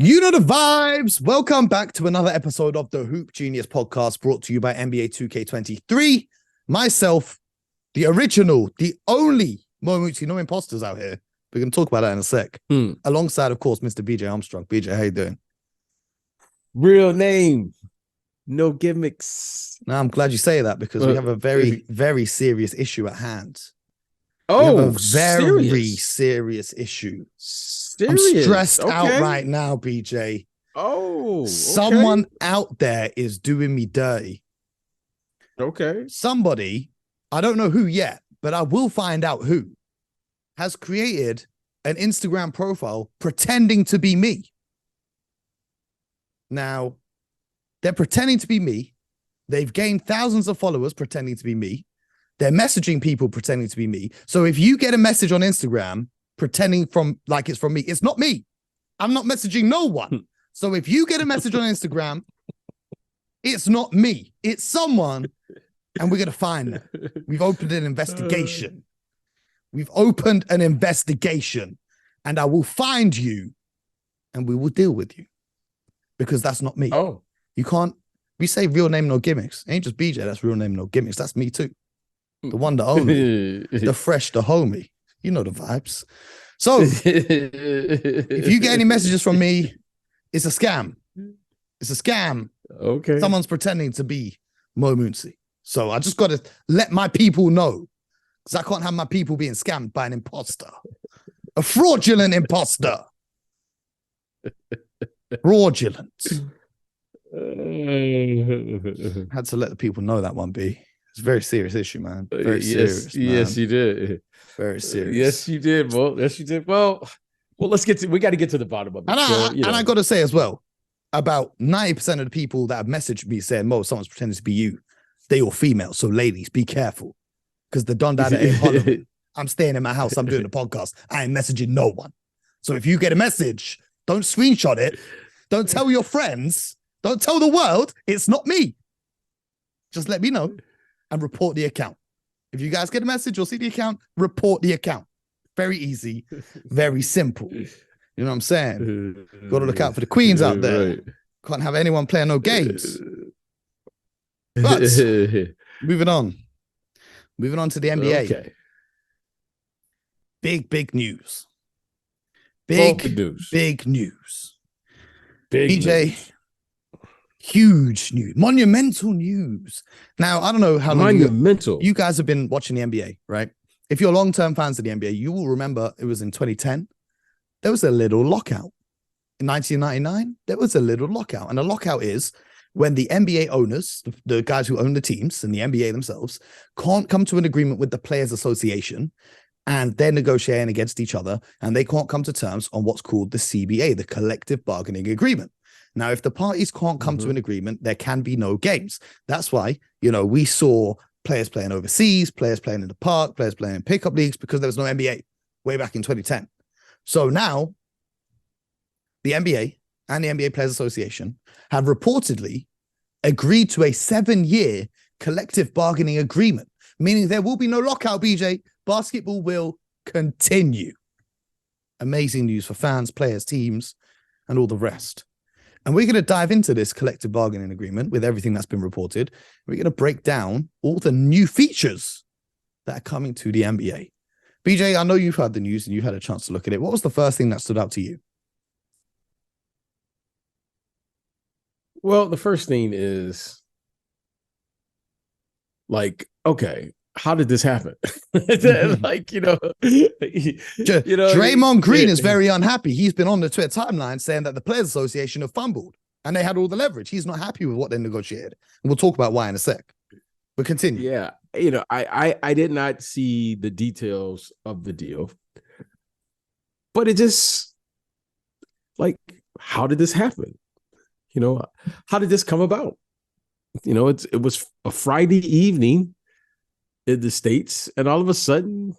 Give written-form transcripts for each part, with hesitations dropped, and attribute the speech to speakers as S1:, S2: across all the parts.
S1: You know the vibes. Welcome back to another episode of the Hoop Genius podcast brought to you by NBA 2K23. Myself, the original, the only Mo Moochie, no imposters out here. We're going to talk about that in a sec. Alongside, of course, Mr. BJ Armstrong. BJ, how you doing?
S2: Real name, no gimmicks.
S1: Now, I'm glad you say that because we have a very, very serious issue at hand.
S2: Oh,
S1: we have a very serious issue. I'm stressed out right now, BJ.
S2: Oh,
S1: someone out there is doing me dirty.
S2: Okay.
S1: Somebody, I don't know who yet, but I will find out who, has created an Instagram profile pretending to be me. Now, they're pretending to be me. They've gained thousands of followers pretending to be me. They're messaging people pretending to be me. So if you get a message on Instagram pretending like it's from me, it's not me. I'm not messaging no one. So if you get a message on Instagram, it's not me. It's someone, and we're going to find them. We've opened an investigation. And I will find you, and we will deal with you. Because that's not me.
S2: Oh.
S1: You can't, we say real name, no gimmicks. It ain't just BJ, that's real name, no gimmicks. That's me too. The one, the only, the fresh, the homie. You know the vibes. So, if you get any messages from me, it's a scam. It's a scam.
S2: Okay.
S1: Someone's pretending to be Mo Moochie. So I just got to let my people know, because I can't have my people being scammed by an imposter. A fraudulent imposter. Fraudulent. Had to let the people know that one, B. It's a very serious issue, man. Very serious. Man.
S2: Yes, you did.
S1: Very serious.
S2: Yes, you did. Well, yes, you did. Well, we got to get to the bottom of it.
S1: And I got to say as well, about 90% of the people that have messaged me saying, Mo, someone's pretending to be you, they all female. So ladies, be careful. Because the Don Dada ain't Hollywood. I'm staying in my house. I'm doing a podcast. I ain't messaging no one. So if you get a message, don't screenshot it. Don't tell your friends. Don't tell the world. It's not me. Just let me know and report the account. If you guys get a message or see the account, report the account. Very easy. Very simple. You know what I'm saying? Got to look out for the queens out there. Right. Can't have anyone playing no games. But moving on. Moving on to the NBA.
S2: Okay.
S1: Big news. Big news. BJ, huge news. Monumental news. Now, I don't know how long you guys have been watching the NBA, right? If you're long-term fans of the NBA, you will remember it was in 2010. There was a little lockout. In 1999, there was a little lockout. And a lockout is when the NBA owners, the guys who own the teams and the NBA themselves, can't come to an agreement with the Players Association, and they're negotiating against each other, and they can't come to terms on what's called the CBA, the Collective Bargaining Agreement. Now, if the parties can't come to an agreement, there can be no games. That's why, we saw players playing overseas, players playing in the park, players playing in pickup leagues, because there was no NBA way back in 2010. So now, the NBA and the NBA Players Association have reportedly agreed to a 7-year collective bargaining agreement, meaning there will be no lockout, BJ. Basketball will continue. Amazing news for fans, players, teams, and all the rest. And we're going to dive into this collective bargaining agreement with everything that's been reported. We're going to break down all the new features that are coming to the NBA. BJ, I know you've heard the news and you've had a chance to look at it. What was the first thing that stood out to you?
S2: Well, the first thing is okay, how did this happen?
S1: Draymond Green is very unhappy. He's been on the Twitter timeline saying that the Players Association have fumbled and they had all the leverage. He's not happy with what they negotiated. And we'll talk about why in a sec. But continue.
S2: Yeah. I did not see the details of the deal, but it just how did this happen? How did this come about? It was a Friday evening in the States, and all of a sudden,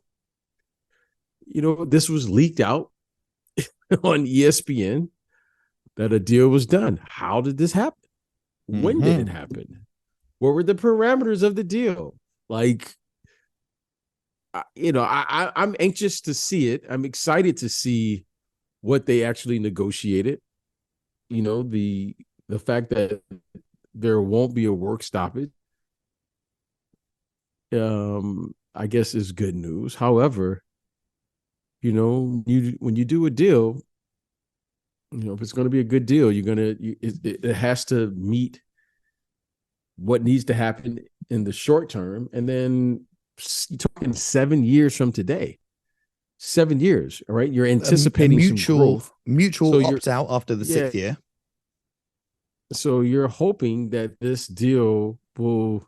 S2: this was leaked out on ESPN that a deal was done. How did this happen? When did it happen? What were the parameters of the deal? I'm anxious to see it. I'm excited to see what they actually negotiated. the fact that there won't be a work stoppage, I guess is good news. However, when you do a deal, if it's going to be a good deal, it has to meet what needs to happen in the short term. And then you're talking 7 years from today, 7 years, all right? You're anticipating
S1: mutual opt out after the 6th year.
S2: So you're hoping that this deal will,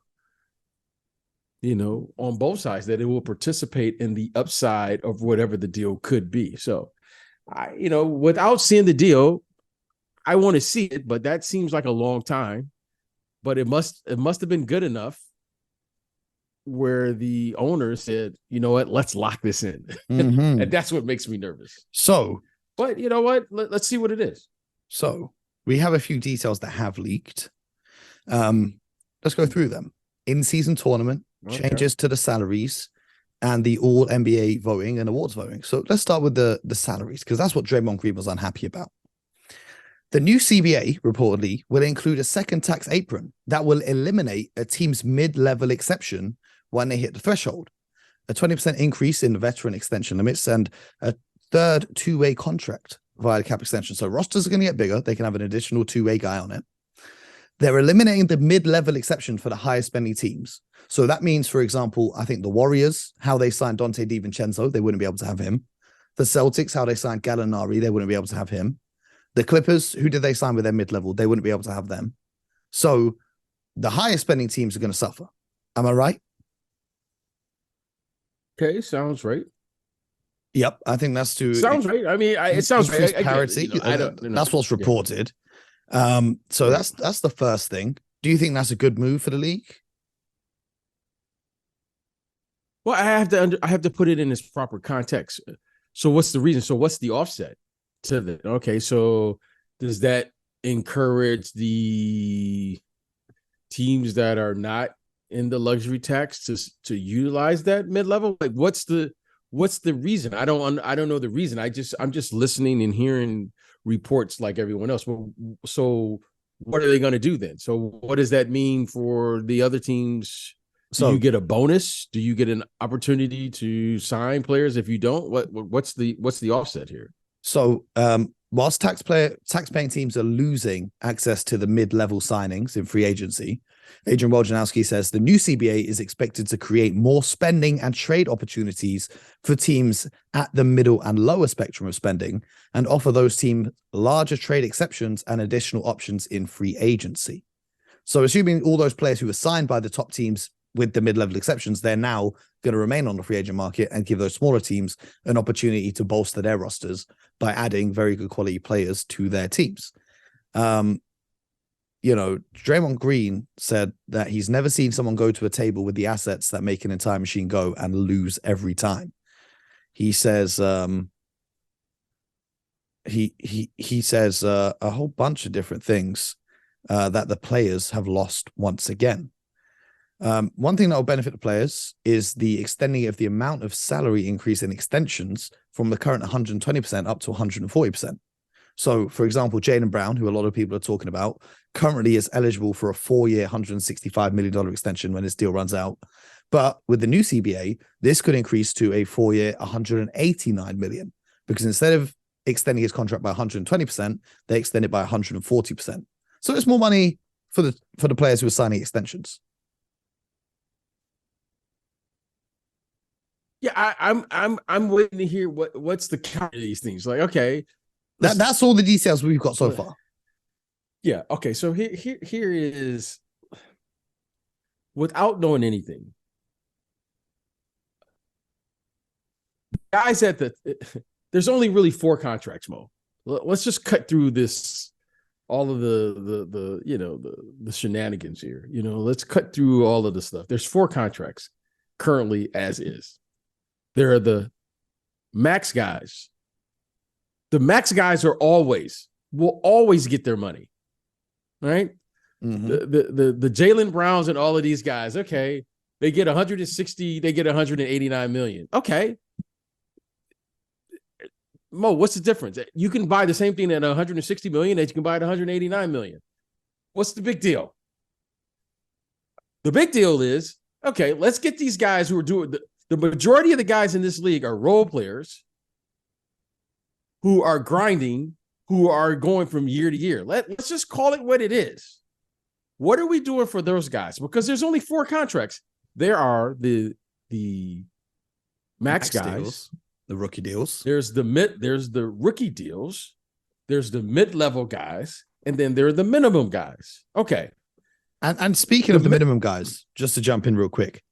S2: on both sides, that it will participate in the upside of whatever the deal could be. So, without seeing the deal, I want to see it, but that seems like a long time. But it must have been good enough where the owner said, you know what, let's lock this in.
S1: Mm-hmm.
S2: And that's what makes me nervous.
S1: So,
S2: but you know what? Let's see what it is.
S1: So we have a few details that have leaked. Let's go through them. In-season tournament, changes to the salaries, and the all NBA voting and awards voting. So let's start with the salaries, because that's what Draymond Green was unhappy about. The new CBA reportedly will include a second tax apron that will eliminate a team's mid-level exception when they hit the threshold, a 20% increase in the veteran extension limits, and a third two-way contract via the cap extension. So rosters are going to get bigger. They can have an additional two-way guy on it. They're eliminating the mid-level exception for the highest spending teams. So that means, for example, I think the Warriors, how they signed Dante DiVincenzo, they wouldn't be able to have him. The Celtics, how they signed Gallinari, they wouldn't be able to have him. The Clippers, who did they sign with their mid-level? They wouldn't be able to have them. So the highest spending teams are going to suffer. Am I right?
S2: Okay, sounds right.
S1: Yep, I think that's
S2: sounds right. I mean, it sounds right.
S1: Parity. That's what's reported. So that's the first thing. Do you think that's a good move for the league?
S2: Well, I have to put it in its proper context. So what's the reason? So what's the offset to that? Okay, so does that encourage the teams that are not in the luxury tax to utilize that mid-level? Like, what's the reason? I don't know the reason. I'm just listening and hearing reports like everyone else. Well, so what are they going to do then? So what does that mean for the other teams? Do you get a bonus? Do you get an opportunity to sign players if you don't? What's the offset here?
S1: So whilst tax-paying teams are losing access to the mid-level signings in free agency, Adrian Wojnarowski says the new CBA is expected to create more spending and trade opportunities for teams at the middle and lower spectrum of spending, and offer those teams larger trade exceptions and additional options in free agency. So assuming all those players who were signed by the top teams with the mid-level exceptions, they're now going to remain on the free agent market and give those smaller teams an opportunity to bolster their rosters by adding very good quality players to their teams. Draymond Green said that he's never seen someone go to a table with the assets that make an entire machine go and lose every time. He says he says a whole bunch of different things that the players have lost once again. One thing that will benefit the players is the extending of the amount of salary increase in extensions from the current 120% up to 140%. So, for example, Jaylen Brown, who a lot of people are talking about, currently is eligible for a 4-year, $165 million extension when his deal runs out. But with the new CBA, this could increase to a 4-year, $189 million, because instead of extending his contract by 120%, they extend it by 140%. So it's more money for the players who are signing extensions.
S2: Yeah, I'm waiting to hear what's the counter to these things. Like, okay,
S1: that's all the details we've got so far.
S2: Yeah. Okay. So here is, without knowing anything, guys there's only really 4 contracts, Mo. Let's just cut through this, all of the shenanigans here. Let's cut through all of the stuff. There's 4 contracts currently as is. There are the max guys. The max guys will always get their money, right? Mm-hmm. The Jaylen Browns and all of these guys, okay, they get 160, they get 189 million. Okay. Mo, what's the difference? You can buy the same thing at 160 million that you can buy at 189 million. What's the big deal? The big deal is, okay, let's get these guys who are doing the majority of the guys in this league are role players who are grinding, who are going from year to year. Let's just call it what it is. What are we doing for those guys? Because there's only 4 contracts. There are the max guys,
S1: deals, the rookie deals.
S2: There's the rookie deals. There's the mid-level guys, and then there are the minimum guys. Okay.
S1: And speaking of the minimum guys, just to jump in real quick,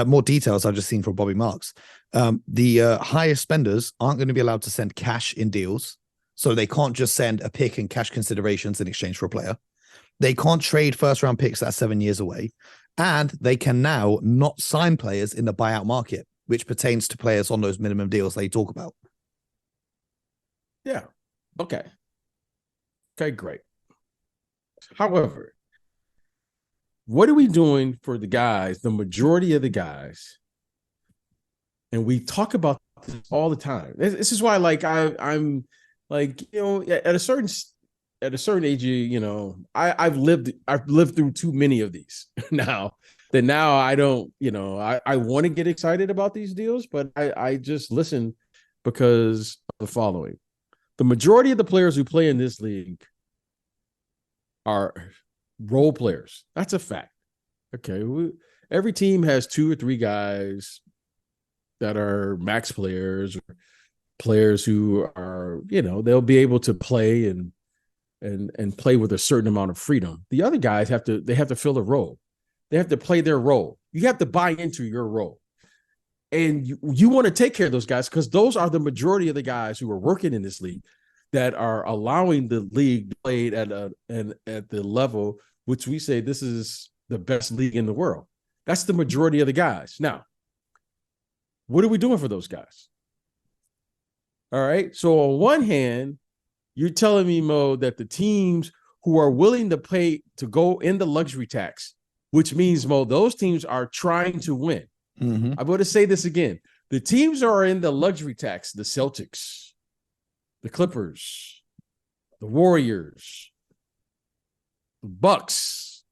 S1: more details I've just seen from Bobby Marks. The highest spenders aren't going to be allowed to send cash in deals. So they can't just send a pick and cash considerations in exchange for a player. They can't trade first round picks that are 7 years away. And they can now not sign players in the buyout market, which pertains to players on those minimum deals that you talk about.
S2: Yeah. Okay. Okay, great. However, what are we doing for the guys, the majority of the guys? And we talk about this all the time. This is why, like, I'm like, you know, at a certain age, you know, I've lived through too many of these now I don't, you know, I want to get excited about these deals, but I just listen because of the following. The majority of the players who play in this league are role players. That's a fact. Okay. Every team has 2 or 3 guys that are max players, or players who are, you know, they'll be able to play and play with a certain amount of freedom. The other guys have to fill a role. They have to play their role. You have to buy into your role. And you want to take care of those guys because those are the majority of the guys who are working in this league that are allowing the league played at the level which we say this is the best league in the world. That's the majority of the guys. Now, what are we doing for those guys? All right. So on one hand, you're telling me, Mo, that the teams who are willing to pay to go in the luxury tax, which means, Mo, those teams are trying to win.
S1: Mm-hmm.
S2: I'm going to say this again. The teams are in the luxury tax, the Celtics, the Clippers, the Warriors, the Bucks.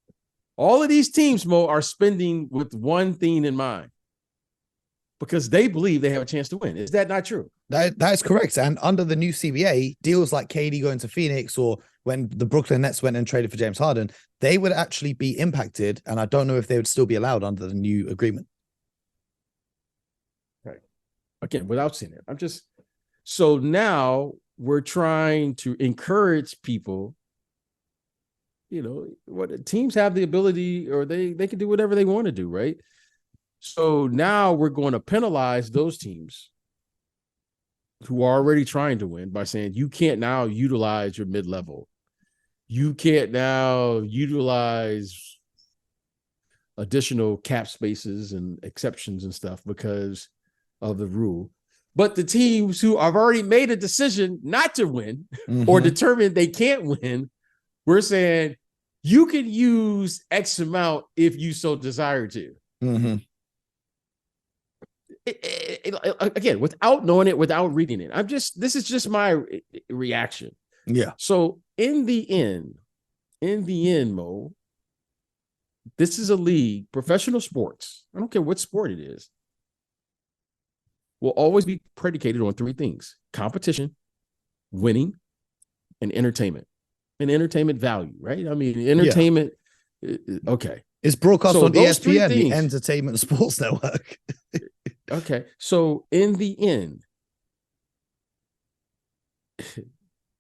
S2: All of these teams, Mo, are spending with one thing in mind because they believe they have a chance to win. Is that not true?
S1: That is correct. And under the new CBA, deals like KD going to Phoenix or when the Brooklyn Nets went and traded for James Harden, they would actually be impacted. And I don't know if they would still be allowed under the new agreement.
S2: Right. Again, without seeing it. So now we're trying to encourage people, you know, what teams have the ability or they can do whatever they want to do, right? So now we're going to penalize those teams who are already trying to win by saying you can't now utilize your mid-level. You can't now utilize additional cap spaces and exceptions and stuff because of the rule. But the teams who have already made a decision not to win or determined they can't win, we're saying you can use X amount if you so desire to.
S1: Mm-hmm.
S2: Again, without knowing it, without reading it, this is just my reaction.
S1: Yeah.
S2: So in the end, Mo, this is a league, professional sports. I don't care what sport it is, will always be predicated on 3 things: competition, winning, and entertainment. And entertainment value, right? I mean, entertainment. Yeah. Okay.
S1: It's broadcast on ESPN, the Entertainment Sports Network.
S2: Okay. So in the end,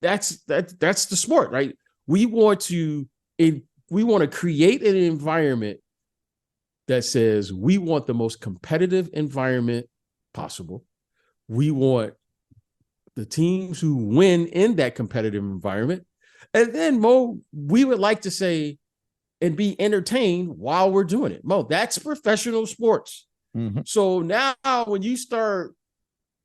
S2: that's the sport, right? We want to create an environment that says we want the most competitive environment possible. We want the teams who win in that competitive environment. And then, Mo, we would like to say and be entertained while we're doing it. Mo, that's professional sports.
S1: Mm-hmm.
S2: So now when you start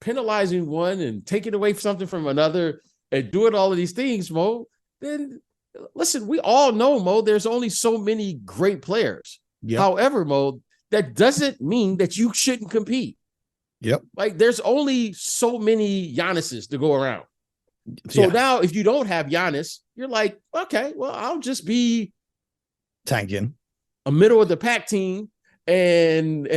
S2: penalizing one and taking away something from another and doing all of these things, Mo, then listen, we all know, Mo, there's only so many great players. Yep. However, Mo, that doesn't mean that you shouldn't compete.
S1: Yep.
S2: Like there's only so many Giannis's to go around. So now if you don't have Giannis, you're like, okay, well, I'll just be
S1: tanking
S2: a middle of the pack team and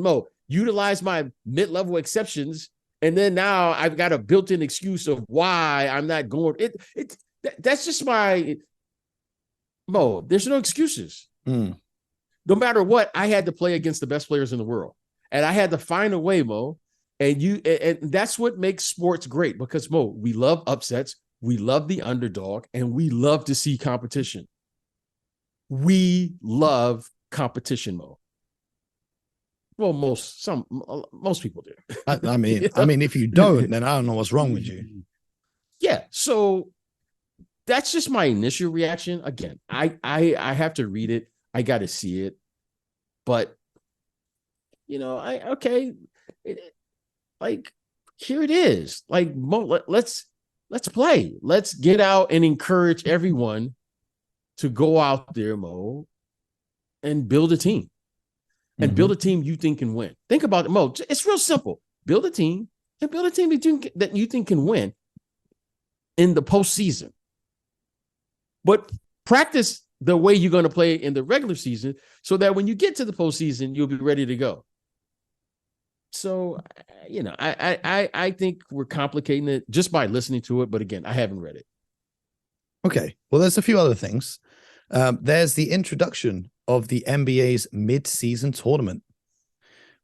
S2: Mo, utilize my mid-level exceptions. And then now I've got a built-in excuse of why I'm not going. That's just my Mo. There's no excuses. No matter what, I had to play against the best players in the world. And I had to find a way, Mo. And that's what makes sports great, because Mo, we love upsets, we love the underdog, and we love to see competition. We love competition, Mo. Well, most people do.
S1: I mean, I mean, if you don't, then I don't know what's wrong with you.
S2: Yeah. So that's just my initial reaction. Again, I have to read it. I got to see it. But like, here it is. Like, Mo, let's play. Let's get out and encourage everyone to go out there, Mo, and build a team. And build a team you think can win. Think about it, Mo. It's real simple. Build a team and build a team that you think can win in the postseason. But practice the way you're going to play in the regular season so that when you get to the postseason, you'll be ready to go. So, I think we're complicating it just by listening to it. But again, I haven't read it.
S1: Okay. Well, there's a few other things. There's the introduction of the NBA's mid-season tournament,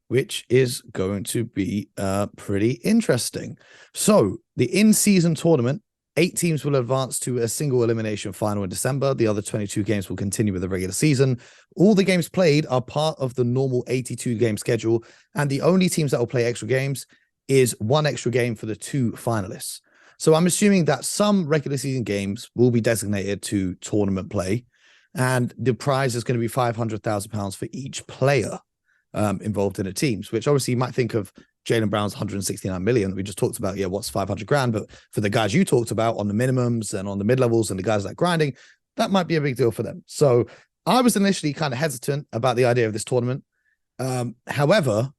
S1: which is going to be pretty interesting. So the in-season tournament, 8 teams will advance to a single elimination final in December. The other 22 games will continue with the regular season. All the games played are part of the normal 82-game schedule, and the only teams that will play extra games is 1 extra game for the 2 finalists. So I'm assuming that some regular season games will be designated to tournament play, and the prize is going to be £500,000 for each player involved in the teams, which obviously you might think of Jaylen Brown's 169 million. We just talked about, what's 500 grand, but for the guys you talked about on the minimums and on the mid-levels and the guys that are grinding, that might be a big deal for them. So I was initially kind of hesitant about the idea of this tournament. However,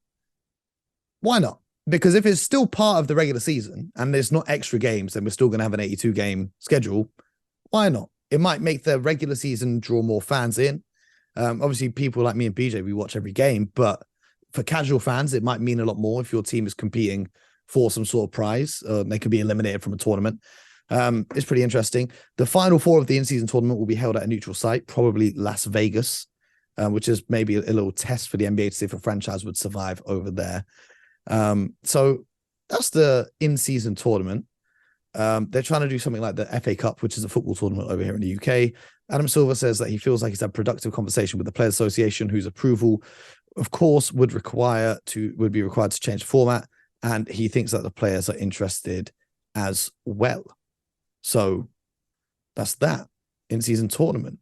S1: why not? Because if it's still part of the regular season and there's not extra games, then we're still going to have an 82-game schedule. Why not? It might make the regular season draw more fans in. Obviously, people like me and BJ, we watch every game, but for casual fans, it might mean a lot more if your team is competing for some sort of prize. They could be eliminated from a tournament. It's pretty interesting. The final 4 of the in-season tournament will be held at a neutral site, probably Las Vegas, which is maybe a little test for the NBA to see if a franchise would survive over there. So that's the in-season tournament. They're trying to do something like the FA Cup, which is a football tournament over here in the UK. Adam Silver says that he feels like he's had productive conversation with the Players Association, whose approval, of course, would be required to change the format, and he thinks that the players are interested as well. So that's that in-season tournament.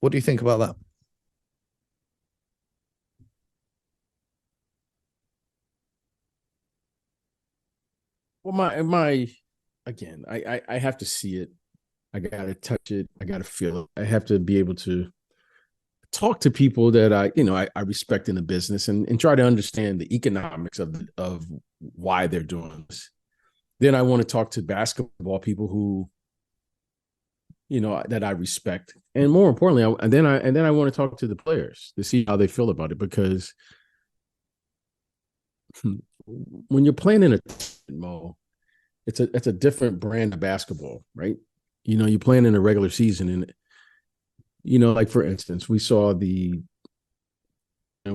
S1: What do you think about that?
S2: Well, again, I have to see it. I got to touch it. I got to feel it. I have to be able to talk to people that I respect in the business and try to understand the economics of why they're doing this. Then I want to talk to basketball people who, that I respect. And more importantly, I want to talk to the players to see how they feel about it, because when you're playing in a Mo, it's a different brand of basketball, right? You're playing in a regular season, and like for instance, we saw we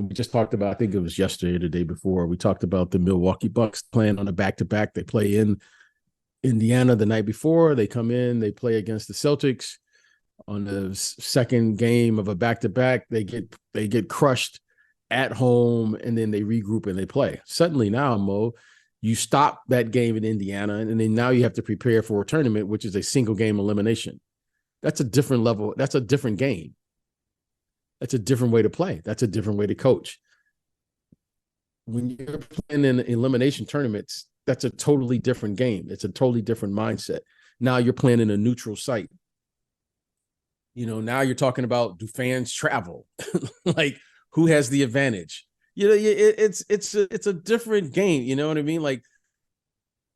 S2: just talked about, I think it was yesterday or the day before, we talked about the Milwaukee Bucks playing on a back-to-back. They play in Indiana the night before. They come in, they play against the Celtics on the second game of a back-to-back. They get crushed at home, and then they regroup and they play. Suddenly now, Mo, you stop that game in Indiana, and then now you have to prepare for a tournament, which is a single game elimination. That's a different level. That's a different game. That's a different way to play. That's a different way to coach. When you're playing in elimination tournaments, that's a totally different game. It's a totally different mindset. Now you're playing in a neutral site. Now you're talking about, do fans travel? Like, who has the advantage? it's a different game. You know what I mean? Like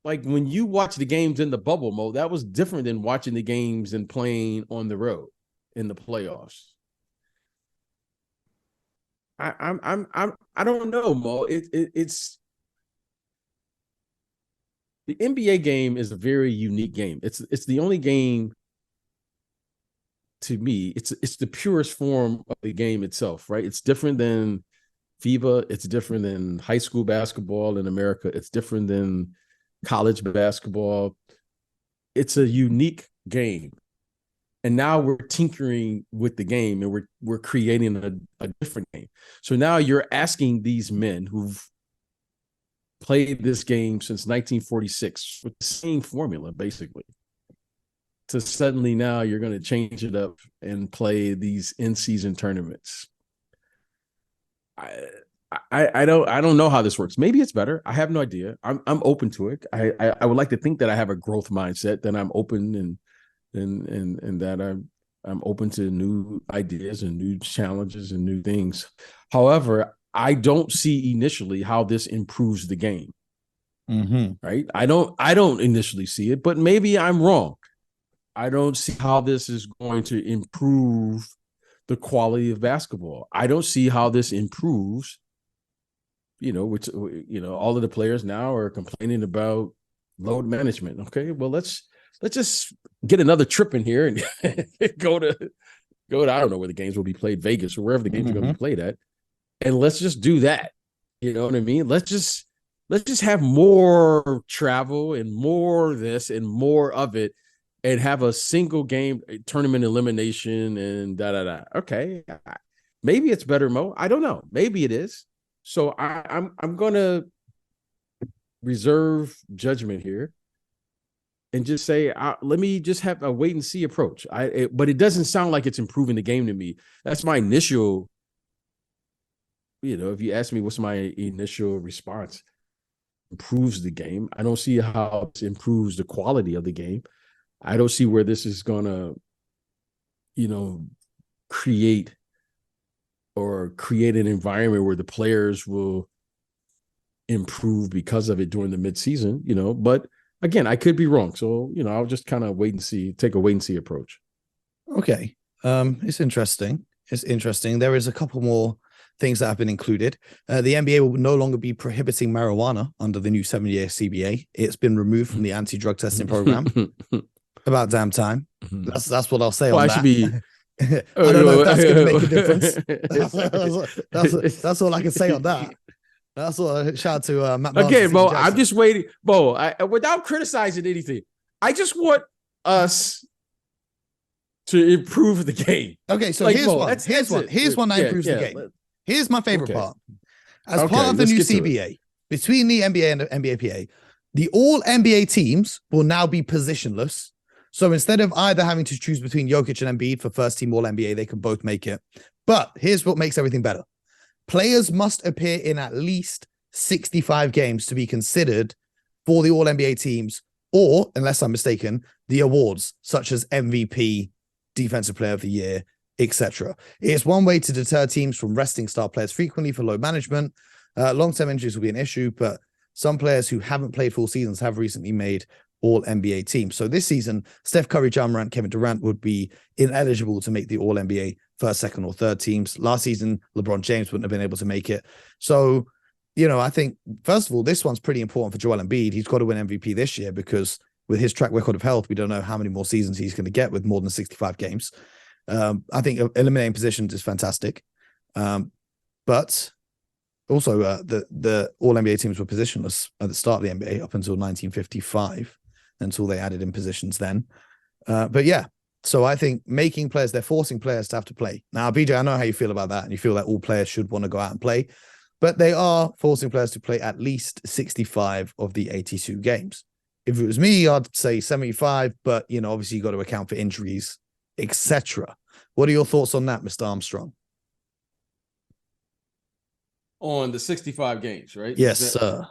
S2: when you watch the games in the bubble mode, that was different than watching the games and playing on the road in the playoffs. I don't know, Mo. It's the NBA game is a very unique game. It's the only game, to me, it's the purest form of the game itself, right? It's different than FIBA. It's different than high school basketball in America. It's different than college basketball. It's a unique game. And now we're tinkering with the game and we're creating a different game. So now you're asking these men who've played this game since 1946 with the same formula, basically, to suddenly now you're going to change it up and play these in-season tournaments. I don't know how this works. Maybe it's better. I have no idea. I'm open to it. I would like to think that I have a growth mindset, that I'm open and that I'm open to new ideas and new challenges and new things. However, I don't see initially how this improves the game. Right? I don't initially see it, but maybe I'm wrong. I don't see how this is going to improve the quality of basketball. I don't see how this improves, which, all of the players now are complaining about load management. Okay, well, let's just get another trip in here and go to, I don't know where the games will be played, Vegas or wherever the games are going to be played at. And let's just do that. You know what I mean? Let's just have more travel and more this and more of it, and have a single game tournament elimination and da. Okay, maybe it's better, Mo. I don't know. Maybe it is. So I'm gonna reserve judgment here and just say, let me just have a wait and see approach. But it doesn't sound like it's improving the game to me. That's my initial. If you ask me what's my initial response, improves the game. I don't see how it improves the quality of the game. I don't see where this is going to, create an environment where the players will improve because of it during the midseason, but again, I could be wrong. So, I'll just kind of take a wait and see approach.
S1: Okay. It's interesting. There is a couple more things that have been included. The NBA will no longer be prohibiting marijuana under the new 7-year CBA. It's been removed from the anti-drug testing program. About damn time. That's what I'll say on that.
S2: Should be.
S1: I don't know if that's going to make a difference. That's all I can say on that. That's what. Shout out to Matt.
S2: Again, Bo, I'm just waiting. Bo, without criticizing anything, I just want us to improve the game.
S1: Okay, so here's one that improves the game. Here's my favorite part. As part of the new CBA, between the NBA and the NBAPA, the all NBA teams will now be positionless. So instead of either having to choose between Jokic and Embiid for first team all NBA, they can both make it. But here's what makes everything better. Players must appear in at least 65 games to be considered for the all NBA teams, or, unless I'm mistaken, the awards such as MVP, Defensive Player of the Year, etc. It's one way to deter teams from resting star players frequently for load management. Long-term injuries will be an issue, but some players who haven't played full seasons have recently made all NBA teams. So this season, Steph Curry, Ja Morant, Kevin Durant would be ineligible to make the all NBA first, second, or third teams. Last season, LeBron James wouldn't have been able to make it. So, I think, first of all, this one's pretty important for Joel Embiid. He's got to win MVP this year because with his track record of health, we don't know how many more seasons he's going to get with more than 65 games. I think eliminating positions is fantastic. But also, the all NBA teams were positionless at the start of the NBA up until 1955, until they added in positions then. But yeah, so I think they're forcing players to have to play. Now, BJ, I know how you feel about that, and you feel that all players should want to go out and play, but they are forcing players to play at least 65 of the 82 games. If it was me, I'd say 75, but obviously you got to account for injuries, etc. What are your thoughts on that, Mr. Armstrong?
S2: On the 65 games, right?
S1: Yes, sir.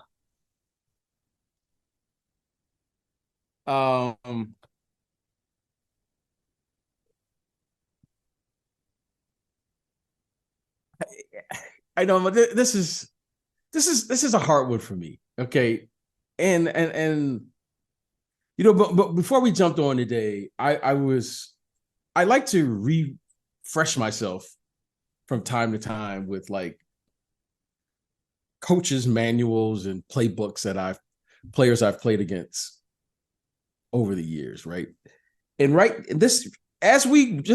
S2: I know, but this is a hard one for me. Okay, and but before we jumped on today, I like to refresh myself from time to time with like coaches' manuals and playbooks that players I've played against over the years, right? And just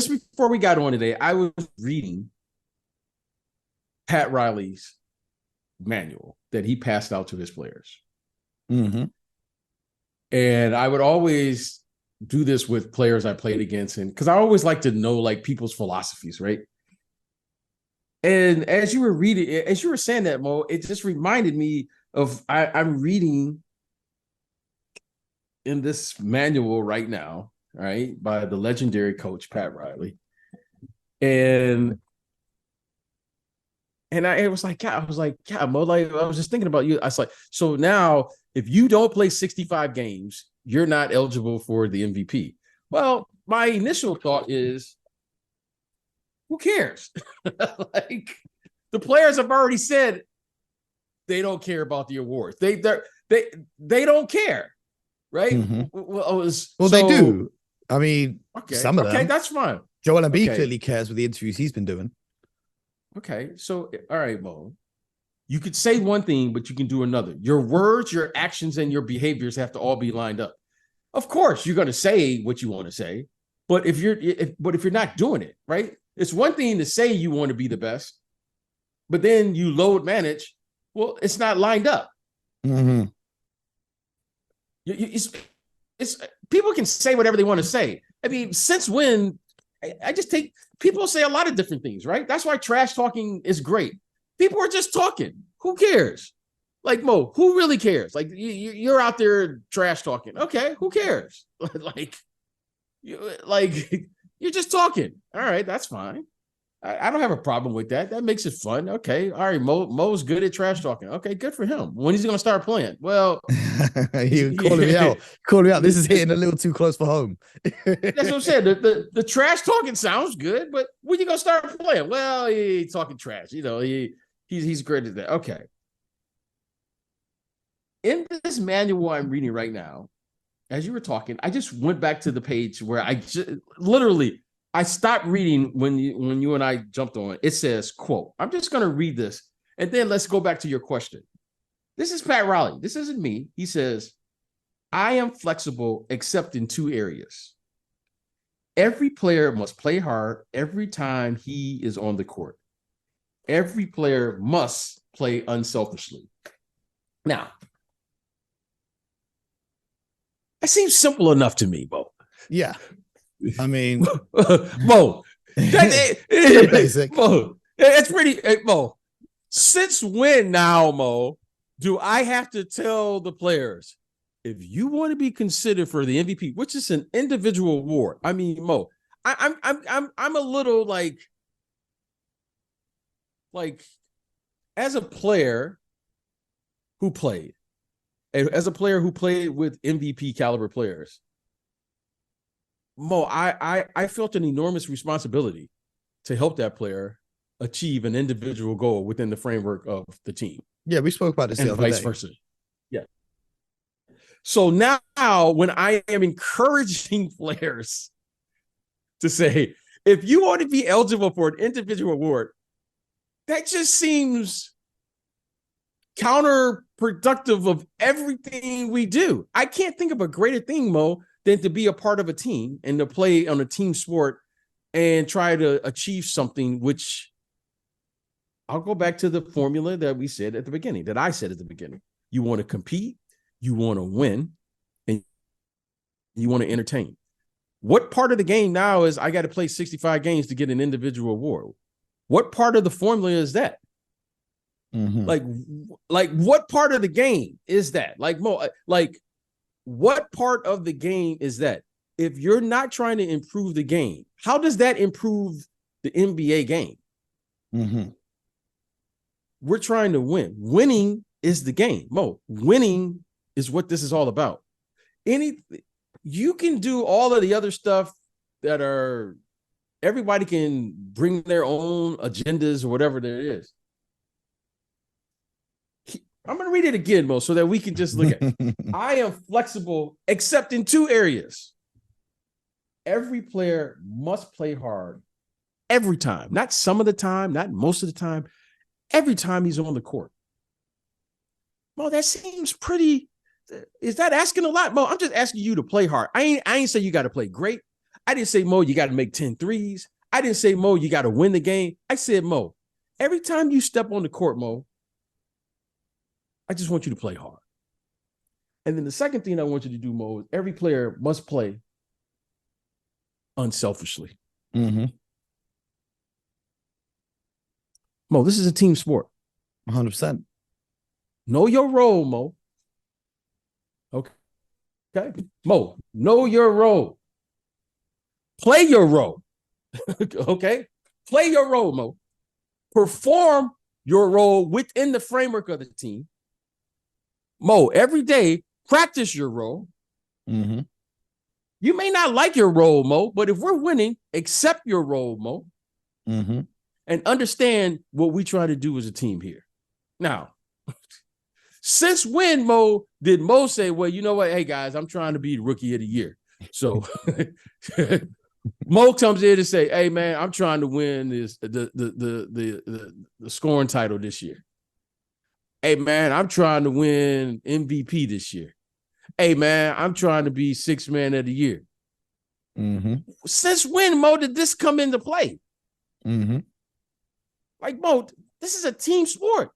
S2: before we got on today, I was reading Pat Riley's manual that he passed out to his players.
S1: Mm-hmm.
S2: And I would always do this with players I played against, and because I always like to know like people's philosophies, right? And as you were saying that, Mo, it just reminded me of I'm reading in this manual right now, right, by the legendary coach Pat Riley, and I was like, God, Mo, like I was just thinking about you. I was like, so now if you don't play 65 games, you're not eligible for the MVP. Well, my initial thought is, who cares? Like the players have already said they don't care about the awards. They don't care, right?
S1: Mm-hmm.
S2: Well,
S1: they do. I mean,
S2: okay,
S1: some of them.
S2: Okay, that's fine.
S1: Joel Embiid clearly cares with the interviews he's been doing.
S2: Okay, so all right, Mo. You could say one thing, but you can do another. Your words, your actions, and your behaviors have to all be lined up. Of course, you're going to say what you want to say, but if you're not doing it, right? It's one thing to say you want to be the best, but then you load manage. Well, it's not lined up.
S1: Mm-hmm.
S2: It's people can say whatever they want to say. I mean, since when? I just take people say a lot of different things, right? That's why trash talking is great. People are just talking. Who cares? Like Mo, who really cares? Like you're out there trash talking. Okay, who cares? You're just talking. All right, that's fine. I don't have a problem with that. That makes it fun. Okay, all right. Mo's good at trash talking. Okay, good for him. When he's gonna start playing? Well,
S1: you calling me out. Calling me out. This is hitting a little too close for home.
S2: That's what I'm saying. The trash talking sounds good, but when you gonna start playing? Well, he's talking trash. You know, he's great at that. Okay. In this manual I'm reading right now, as you were talking, I just went back to the page where I stopped reading when you and I jumped on. It says, quote, I'm just going to read this, and then let's go back to your question. This is Pat Riley. This isn't me. He says, I am flexible except in two areas. Every player must play hard every time he is on the court. Every player must play unselfishly. Now, that seems simple enough to me, Bo.
S1: Yeah. I mean,
S2: Mo,
S1: it's basic.
S2: Mo, it's pretty, Mo. Since when now, Mo, do I have to tell the players if you want to be considered for the MVP, which is an individual award? I mean, Mo, I'm a little like as a player who played, as a player who played with MVP caliber players, Mo, I felt an enormous responsibility to help that player achieve an individual goal within the framework of the team.
S1: Yeah, we spoke about this
S2: and vice versa. Yeah. So now when I am encouraging players to say, if you want to be eligible for an individual award, that just seems counterproductive of everything we do. I can't think of a greater thing, Mo, than to be a part of a team and to play on a team sport and try to achieve something, which I'll go back to the formula that we said at the beginning, that I said at the beginning. You want to compete, you want to win, and you want to entertain. What part of the game now is I got to play 65 games to get an individual award? What part of the formula is that? Mm-hmm. Like what part of the game is that? Like Mo, like what part of the game is that? If you're not trying to improve the game, how does that improve the NBA game?
S1: Mm-hmm.
S2: We're trying to win. Winning is the game. Mo, winning is what this is all about. You can do all of the other stuff that everybody can bring their own agendas or whatever there is. I'm going to read it again, Mo, so that we can just look at it. I am flexible except in 2 areas. Every player must play hard every time, not some of the time, not most of the time, every time he's on the court. Mo, that seems pretty. Is that asking a lot, Mo? I'm just asking you to play hard. I ain't say you got to play great. I didn't say, Mo, you got to make 10 threes. I didn't say, Mo, you got to win the game. I said, Mo, every time you step on the court, Mo, I just want you to play hard. And then the second thing I want you to do, Mo, is every player must play unselfishly.
S1: Mm-hmm.
S2: Mo, this is a team sport.
S1: 100%.
S2: Know your role, Mo. Okay. Mo, know your role. Play your role. Okay? Play your role, Mo. Perform your role within the framework of the team. Mo, every day, practice your role.
S1: Mm-hmm.
S2: You may not like your role, Mo, but if we're winning, accept your role, Mo.
S1: Mm-hmm.
S2: And understand what we try to do as a team here. Now, since when, Mo, did Mo say, well, you know what? Hey, guys, I'm trying to be the rookie of the year. So Mo comes in and say, hey, man, I'm trying to win the scoring title this year. Hey, man, I'm trying to win MVP this year. Hey, man, I'm trying to be 6th man of the year.
S1: Mm-hmm.
S2: Since when, Mo, did this come into play?
S1: Mm-hmm.
S2: Like, Mo, this is a team sport.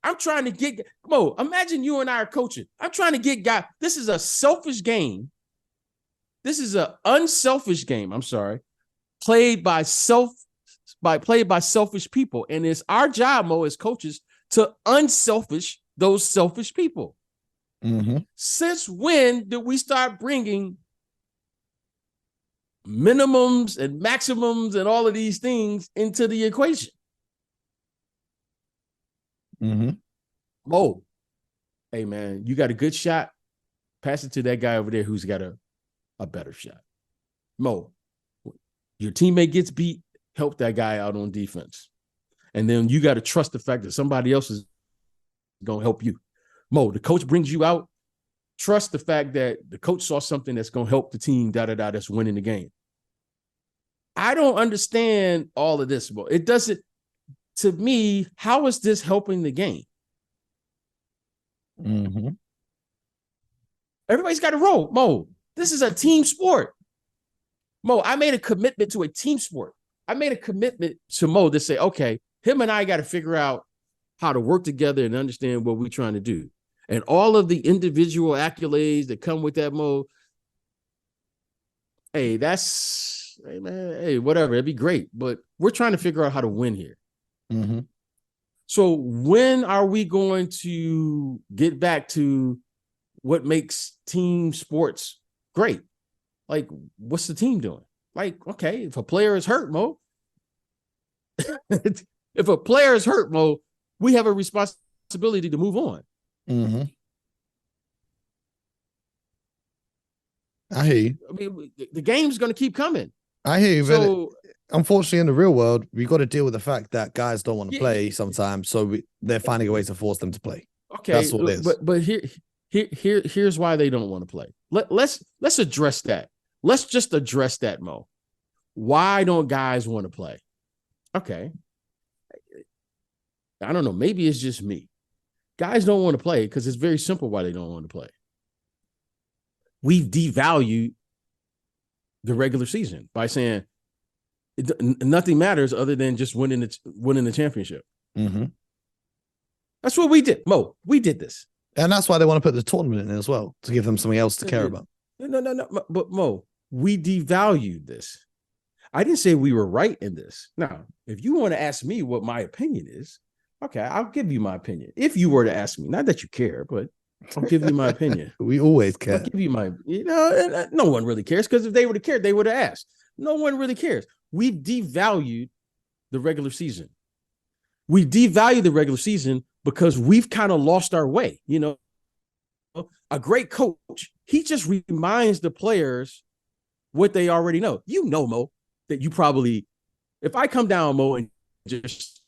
S2: I'm trying to get, Mo, imagine you and I are coaching. I'm trying to get guys. This is a selfish game. This is an unselfish game, I'm sorry, played by selfish people. And it's our job, Mo, as coaches, to unselfish those selfish people.
S1: Mm-hmm.
S2: Since when did we start bringing minimums and maximums and all of these things into the equation?
S1: Mm-hmm.
S2: Mo, hey, man, you got a good shot. Pass it to that guy over there who's got a better shot. Mo, your teammate gets beat, help that guy out on defense. And then you got to trust the fact that somebody else is going to help you. Mo, the coach brings you out. Trust the fact that the coach saw something that's going to help the team, that's winning the game. I don't understand all of this, Mo. It doesn't, to me, how is this helping the game?
S1: Mm-hmm.
S2: Everybody's got a role. Mo, this is a team sport. Mo, I made a commitment to a team sport. I made a commitment to Mo to say, okay, him and I got to figure out how to work together and understand what we're trying to do. And all of the individual accolades that come with that, Mo, hey, hey, man, hey, whatever, it'd be great. But we're trying to figure out how to win here.
S1: Mm-hmm.
S2: So when are we going to get back to what makes team sports great? Like, what's the team doing? Like, okay, if a player is hurt, Mo, if a player is hurt, Mo, we have a responsibility to move on.
S1: Mm-hmm. I hear you.
S2: I mean, the game's going to keep coming.
S1: I hear you.
S2: So,
S1: unfortunately, in the real world, we got to deal with the fact that guys don't want to play sometimes. So they're finding a way to force them to play.
S2: Okay,
S1: that's what it is.
S2: But here's why they don't want to play. Let's address that. Let's just address that, Mo. Why don't guys want to play? Okay. I don't know. Maybe it's just me. Guys don't want to play because it's very simple why they don't want to play. We've devalued the regular season by saying nothing matters other than just winning the championship.
S1: Mm-hmm.
S2: That's what we did, Mo. We did this.
S1: And that's why they want to put the tournament in as well, to give them something else to care about.
S2: No. But Mo, we devalued this. I didn't say we were right in this. Now, if you want to ask me what my opinion is, okay, I'll give you my opinion. If you were to ask me, not that you care, but I'll give you my opinion.
S1: We always care.
S2: I'll give you no one really cares, because if they would have cared, they would have asked. No one really cares. We've devalued the regular season. We devalued the regular season because we've kind of lost our way. You know, a great coach, he just reminds the players what they already know. You know, Mo, that you probably, if I come down, Mo, and just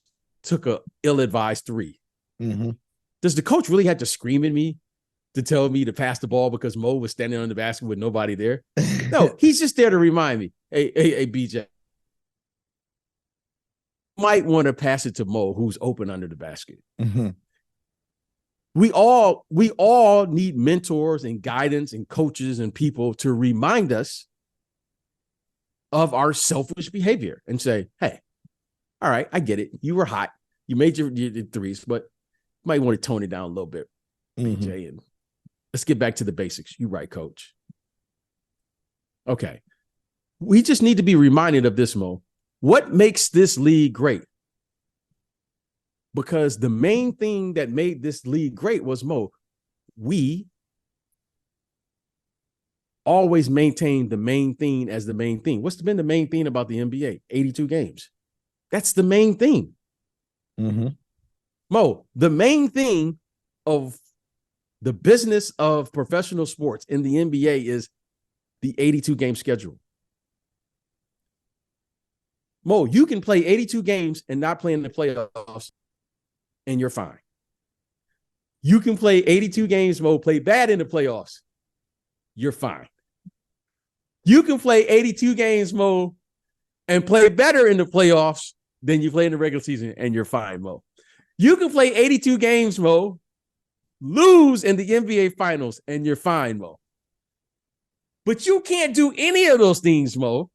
S2: took a ill-advised 3,
S1: mm-hmm.
S2: Does the coach really have to scream at me to tell me to pass the ball because Mo was standing on the basket with nobody there? No, he's just there to remind me, hey, BJ, might want to pass it to Mo, who's open under the basket.
S1: Mm-hmm.
S2: We all need mentors and guidance and coaches and people to remind us of our selfish behavior and say, hey, all right, I get it. You were hot. You made your threes, but you might want to tone it down a little bit, BJ, and let's get back to the basics. You're right, coach. Okay. We just need to be reminded of this, Mo. What makes this league great? Because the main thing that made this league great was, Mo, we always maintained the main thing as the main thing. What's been the main thing about the NBA? 82 games. That's the main thing.
S1: Mm-hmm.
S2: Mo, the main thing of the business of professional sports in the NBA is the 82 game schedule. Mo, you can play 82 games and not play in the playoffs, and you're fine. You can play 82 games, Mo, play bad in the playoffs. You're fine. You can play 82 games, Mo, and play better in the playoffs than you play in the regular season, and you're fine, Mo. You can play 82 games, Mo, lose in the NBA Finals, and you're fine, Mo. But you can't do any of those things, Mo,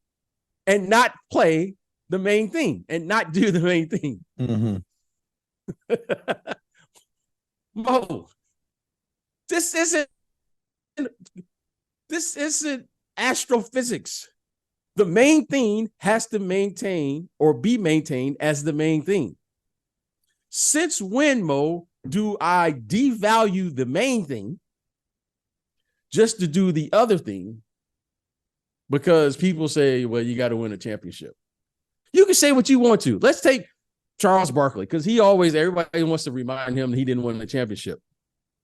S2: and not play the main thing and not do the main thing.
S1: Mm-hmm.
S2: Mo, this isn't astrophysics. The main thing has to maintain or be maintained as the main thing. Since when, Mo, do I devalue the main thing just to do the other thing? Because people say, well, you got to win a championship. You can say what you want to. Let's take Charles Barkley, because everybody wants to remind him that he didn't win the championship.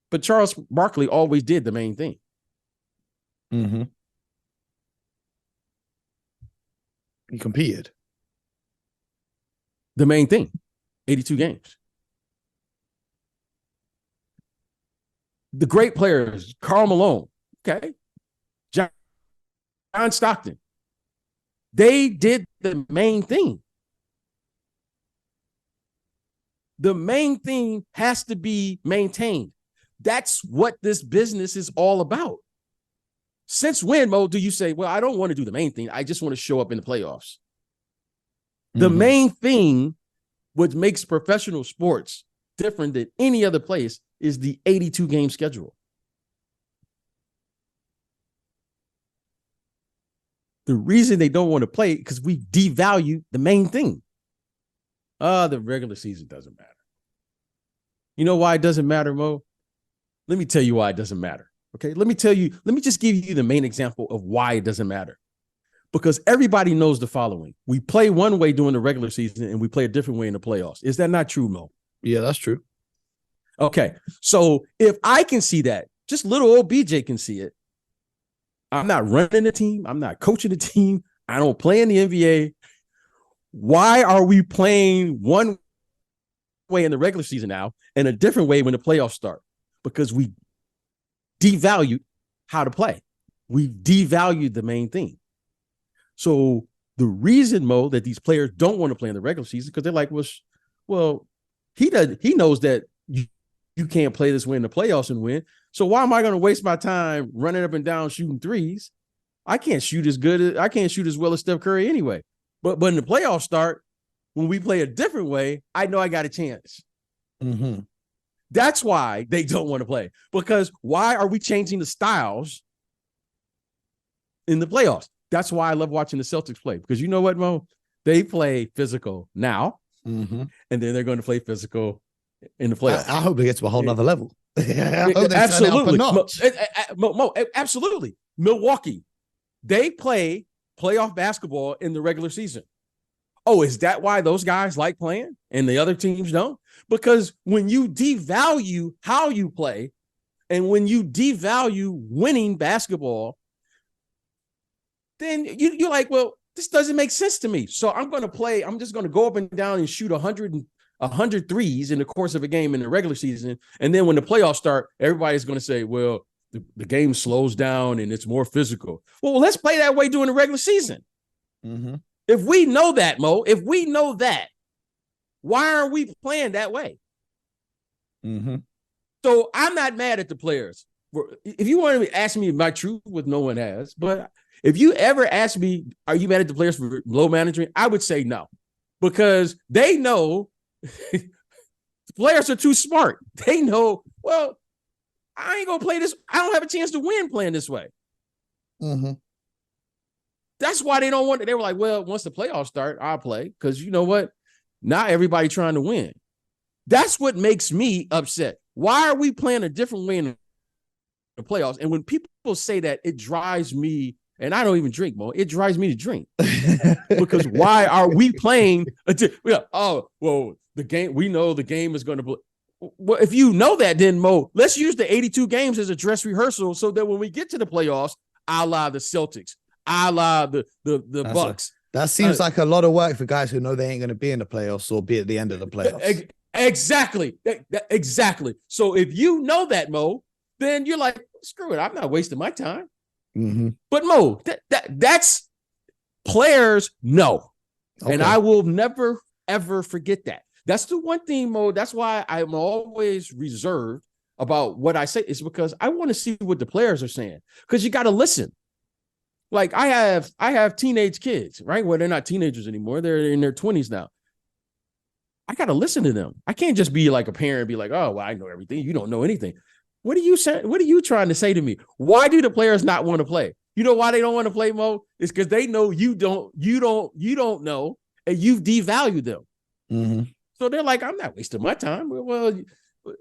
S2: But Charles Barkley always did the main thing.
S1: Mm-hmm. He competed.
S2: The main thing, 82 games. The great players, Karl Malone, okay, John Stockton, they did the main thing. The main thing has to be maintained. That's what this business is all about. Since when, Mo, do you say, well, I don't want to do the main thing. I just want to show up in the playoffs. The main thing, what makes professional sports different than any other place, is the 82 game schedule. The reason they don't want to play because we devalue the main thing. The regular season doesn't matter. You know why it doesn't matter, Mo? Let me tell you why it doesn't matter. Okay, let me just give you the main example of why it doesn't matter. Because everybody knows the following. We play one way during the regular season and we play a different way in the playoffs. Is that not true, Mo?
S1: Yeah, that's true.
S2: Okay, so if I can see that, just little old BJ can see it. I'm not running the team. I'm not coaching the team. I don't play in the NBA. Why are we playing one way in the regular season now and a different way when the playoffs start? Because we devalued how to play. We devalued the main thing. So the reason, Mo, that these players don't want to play in the regular season because they're like, well, he knows that you can't play this way in the playoffs and win. So why am I going to waste my time running up and down shooting threes? I can't shoot as well as Steph Curry anyway. But when the playoffs start, when we play a different way, I know I got a chance.
S1: Mm-hmm.
S2: That's why they don't want to play. Because why are we changing the styles in the playoffs? That's why I love watching the Celtics play. Because you know what, Mo? They play physical now, and then they're going to play physical in the playoffs.
S1: I hope it gets to a whole nother level.
S2: Absolutely. Mo, absolutely. Milwaukee, they play playoff basketball in the regular season. Oh, is that why those guys like playing and the other teams don't? Because when you devalue how you play and when you devalue winning basketball, then you're like, well, this doesn't make sense to me. So I'm just going to go up and down and shoot 100 100 threes in the course of a game in the regular season. And then when the playoffs start, everybody's going to say, well, the game slows down and it's more physical. Well, let's play that way during the regular season.
S1: Mm-hmm.
S2: If we know that, Mo, if we know that, why are we playing that way?
S1: Mm-hmm.
S2: So I'm not mad at the players. If you want to ask me my truth, which no one has, but if you ever ask me, are you mad at the players for low management? I would say no, because they know the players are too smart. They know, well, I ain't going to play this. I don't have a chance to win playing this way.
S1: Mm-hmm.
S2: That's why they don't want it. They were like, well, once the playoffs start, I'll play. Because you know what? Not everybody trying to win. That's what makes me upset. Why are we playing a different way in the playoffs? And when people say that, it drives me, and I don't even drink, Mo. It drives me to drink. Because why are we playing? Oh, well, the game, we know the game is going to. Well, if you know that, then Mo, let's use the 82 games as a dress rehearsal so that when we get to the playoffs, a la the Celtics, a la the Bucks.
S1: That seems like a lot of work for guys who know they ain't going to be in the playoffs or be at the end of the playoffs.
S2: Exactly. Exactly. So if you know that, Mo, then you're like, screw it. I'm not wasting my time.
S1: Mm-hmm.
S2: But Mo, that's players know. Okay. And I will never, ever forget that. That's the one thing, Mo. That's why I'm always reserved about what I say. It's because I want to see what the players are saying. Because you got to listen. Like I have teenage kids, right? Well, they're not teenagers anymore. They're in their 20s now. I got to listen to them. I can't just be like a parent and be like, oh, well, I know everything. You don't know anything. What are you saying? What are you trying to say to me? Why do the players not want to play? You know why they don't want to play, Mo? It's because they know you don't know, and you've devalued them.
S1: Mm-hmm.
S2: So they're like, I'm not wasting my time. Well,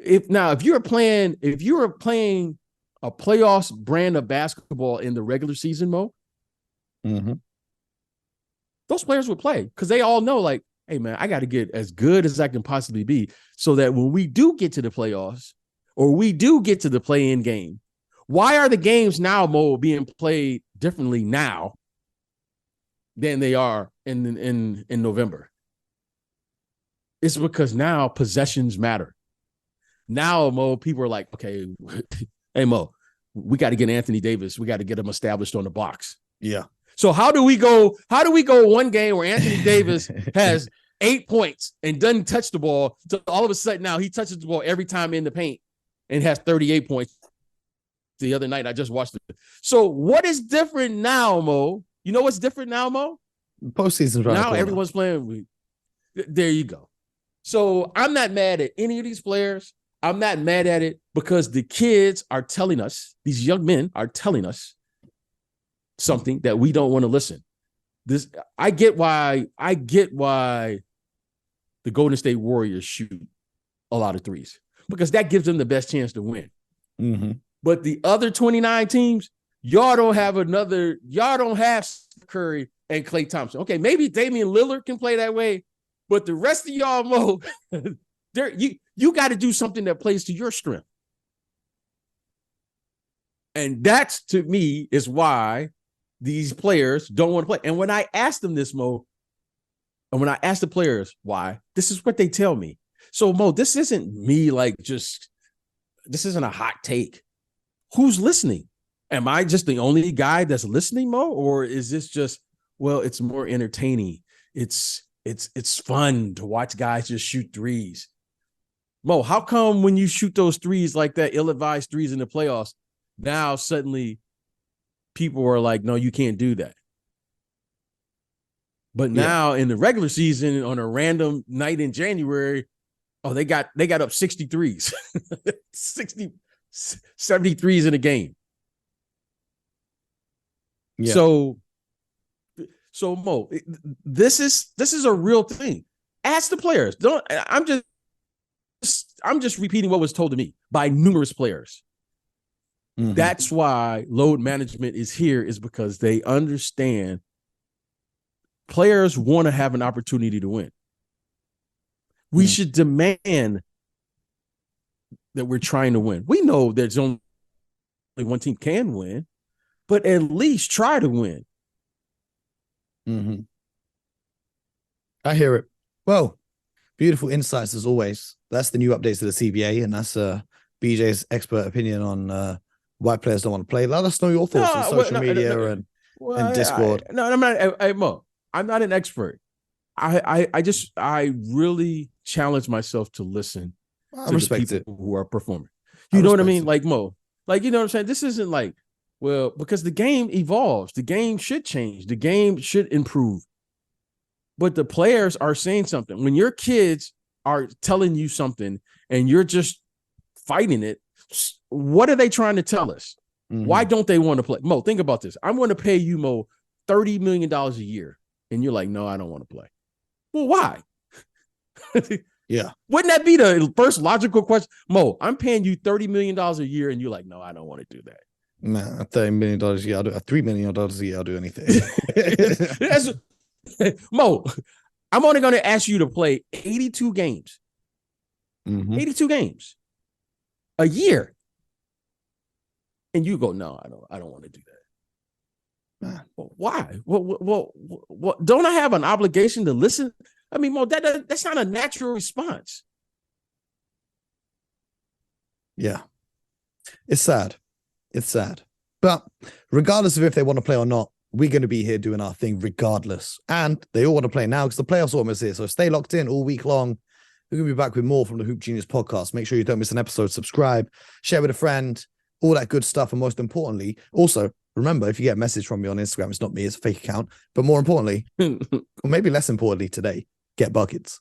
S2: if you were playing a playoffs brand of basketball in the regular season, Mo,
S1: mm-hmm.
S2: those players would play because they all know, like, hey, man, I got to get as good as I can possibly be so that when we do get to the playoffs or we do get to the play-in game, why are the games now, Mo, being played differently now than they are in November? It's because now possessions matter. Now, Mo, people are like, okay, hey, Mo, we got to get Anthony Davis. We got to get him established on the box.
S1: Yeah.
S2: So how do we go one game where Anthony Davis has 8 points and doesn't touch the ball to all of a sudden now he touches the ball every time in the paint and has 38 points? The other night I just watched it. So what is different now, Mo? You know what's different now, Mo?
S1: Postseason's right
S2: now. Everyone's playing. There you go. So I'm not mad at any of these players. I'm not mad at it because the kids are telling us, these young men are telling us something that we don't want to listen. I get why the Golden State Warriors shoot a lot of threes because that gives them the best chance to win.
S1: Mm-hmm.
S2: But the other 29 teams, y'all don't have Steph Curry and Klay Thompson. Okay, maybe Damian Lillard can play that way, but the rest of y'all, Mo, you got to do something that plays to your strength. And that's, to me, is why these players don't want to play. And when I ask them this, Mo, and when I ask the players why, this is what they tell me. So, Mo, this isn't me this isn't a hot take. Who's listening? Am I just the only guy that's listening, Mo? Or is this just, well, it's more entertaining. It's fun to watch guys just shoot threes. Mo, how come when you shoot those threes like that, ill-advised threes in the playoffs, now suddenly people are like, no, you can't do that. But now in the regular season on a random night in January, oh, they got up 63s, 73s in a game. Yeah. So Mo, this is a real thing. Ask the players. I'm just repeating what was told to me by numerous players. Mm-hmm. That's why load management is here, is because they understand players want to have an opportunity to win. We should demand that we're trying to win. We know there's only one team can win, but at least try to win.
S1: Mm-hmm. I hear it. Well, Beautiful insights as always. That's the new updates to the CBA, and that's BJ's expert opinion on why players don't want to play. Let us know your thoughts on social media and Discord.
S2: I'm not. Mo, I'm not an expert. I really challenge myself to listen to the people who are performing. You know what I mean? Like Mo, like, you know what I'm saying? This isn't like, well, because the game evolves. The game should change. The game should improve. But the players are saying something. When your kids are telling you something and you're just fighting it, what are they trying to tell us? Mm-hmm. Why don't they want to play? Mo, think about this. I'm going to pay you, Mo, $30 million a year. And you're like, no, I don't want to play. Well, why?
S1: Yeah.
S2: Wouldn't that be the first logical question? Mo, I'm paying you $30 million a year. And you're like, no, I don't want to do that.
S1: Nah, $30 million a year. I'll do $3 million a year. I'll do anything.
S2: Mo, I'm only going to ask you to play 82 games. Mm-hmm. 82 games a year. And you go, no, I don't want to do that. Nah. Well, why? Well, don't I have an obligation to listen? I mean, Mo, that's not a natural response.
S1: Yeah. It's sad. It's sad. But regardless of if they want to play or not, we're going to be here doing our thing regardless. And they all want to play now because the playoffs are almost here. So stay locked in all week long. We're going to be back with more from the Hoop Genius podcast. Make sure you don't miss an episode. Subscribe, share with a friend, all that good stuff. And most importantly, also, remember, if you get a message from me on Instagram, it's not me, it's a fake account. But more importantly, or maybe less importantly today, get buckets.